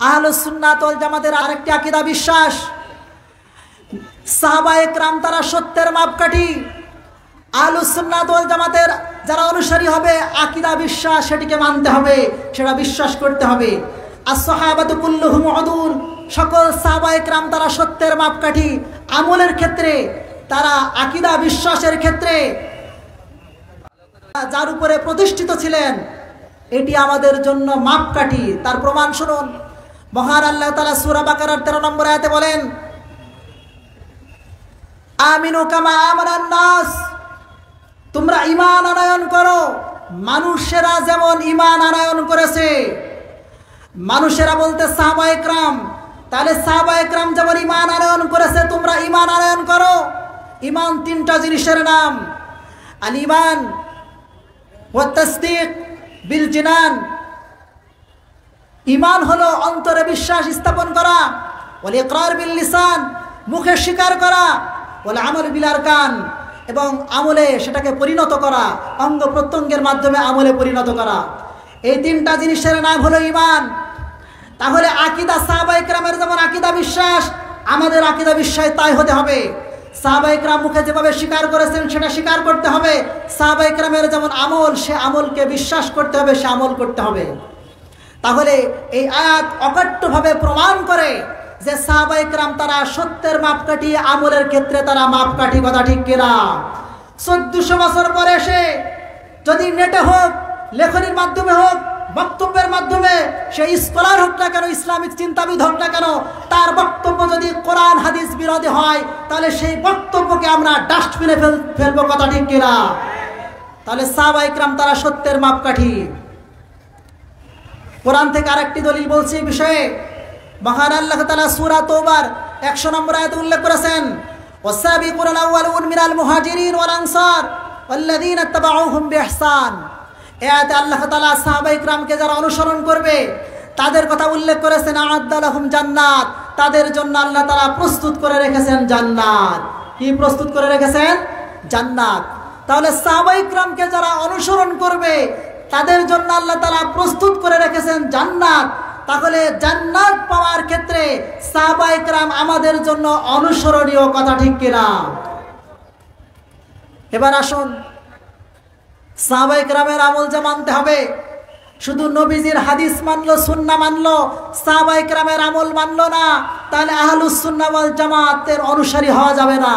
আহলুস সুন্নাত ওয়াল জামাতের আরেকটি আকীদা বিশ্বাস, সাহাবায়ে কেরাম তারা সত্যের মাপকাঠি। আহলুস সুন্নাত ওয়াল জামাতের যারা অনুসারী হবে, আকীদা বিশ্বাস সেটিকে মানতে হবে, সেটা বিশ্বাস করতে হবে। as-সাহাবাতু কুল্লুহুম উদুল, সকল সাহাবায়ে কেরাম তারা সত্যের মাপকাঠি। আমলের ক্ষেত্রে তারা, আকীদা বিশ্বাসের ক্ষেত্রে যার উপরে প্রতিষ্ঠিত ছিলেন, এটি আমাদের জন্য মাপকাঠি। তার প্রমাণ শুনুন, মহান আল্লাহ তাআলা সূরা বাকারার 13 নম্বর আয়াতে বলেন, আমিনু কামা আমানান নাস, তোমরা ঈমান আনয়ন করো মানুষেরা যেমন ঈমান আনয়ন করেছে। মানুষেরা বলতে সাহাবায়ে কেরাম, তাহলে সাহাবায়ে কেরাম যেমন ঈমান আনয়ন করেছে তোমরা ঈমান আনয়ন করো। ঈমান তিনটা জিনিসের নাম, আল ঈমান ওয়া তাসদীক বিল জিনান। ঈমান হলো অন্তরে বিশ্বাস স্থাপন করা, ওয়াল ইকরার বিল লিসান, মুখে স্বীকার করা, ওয়াল আমাল বিল আরকান, এবং আমলে সেটাকে পরিণত করা, অঙ্গ প্রত্যঙ্গের মাধ্যমে আমলে পরিণত করা। এই তিনটা জিনিসের নাম হলো ঈমান। তাহলে আকীদা সাহাবায়ে কেরামের যেমন আকীদা বিশ্বাস, আমাদের আকীদা বিশ্বাস তাই হতে হবে। সাহাবায়ে কেরাম মুখে যেভাবে স্বীকার করেছেন সেটা স্বীকার করতে হবে। সাহাবায়ে কেরামের যেমন আমল, সে আমলকে বিশ্বাস করতে হবে, সে আমল করতে হবে। তাহলে এই আয়াত অকাট্যভাবে প্রমাণ করে যে সাহাবায়ে কেরাম তারা সত্যের মাপকাঠি, আমলের ক্ষেত্রে তারা মাপকাঠি। কথা ঠিক কিনা? 1400 বছর পরে এসে যদি নেটে হোক, লেখনীর মাধ্যমে হোক, বক্তব্যের মাধ্যমে, সেই স্কলার হোক না কেন, ইসলামিক চিন্তাবিদ হোক না কেন, তার বক্তব্য যদি কোরআন হাদিস বিরোধী হয়, তাহলে সেই বক্তব্যকে আমরা ডাস্টবিনে ফেলবো। কথা ঠিক কিনা? তাহলে সাহাবায়ে কেরাম তারা সত্যের মাপকাঠি। কোরআন থেকে আরেকটি দলিল বলছি এই বিষয়ে। মহান আল্লাহ তাআলা সূরা তাওবার 100 নম্বর আয়াতে উল্লেখ করেছেন, ওয়াসাবিকুল আউয়ালুন মিনাল মুহাজিরিন ওয়াল আনসার ওয়াল্লাযীনা তাবাউহুম বিইহসান। এই আয়াতে আল্লাহ তাআলা সাহাবায়ে কেরামকে যারা অনুসরণ করবে তাদের কথা উল্লেখ করেছেন, আ'আদ্দা লাহুম জান্নাত, তাদের জন্য আল্লাহ তাআলা প্রস্তুত করে রেখেছেন জান্নাত। কি প্রস্তুত করে রেখেছেন? জান্নাত। তাহলে সাহাবায়ে কেরামকে যারা অনুসরণ করবে তাদের জন্য আল্লাহ তাআলা প্রস্তুত করে রেখেছেন জান্নাত। তাহলে জান্নাত পাওয়ার ক্ষেত্রে সাহাবায়ে কেরাম আমাদের জন্য অনুসরণীয়। কথা ঠিক কিনা? এবার আসুন, সাহাবায়ে কেরামের আমল যে মানতে হবে, শুধু নবীজির হাদিস মানলো, সুন্নাহ মানলো, সাহাবায়ে কেরামের আমল মানলো না, তাহলে আহলুস সুন্নাহ ওয়াল জামাতের অনুসারী হওয়া যাবে না।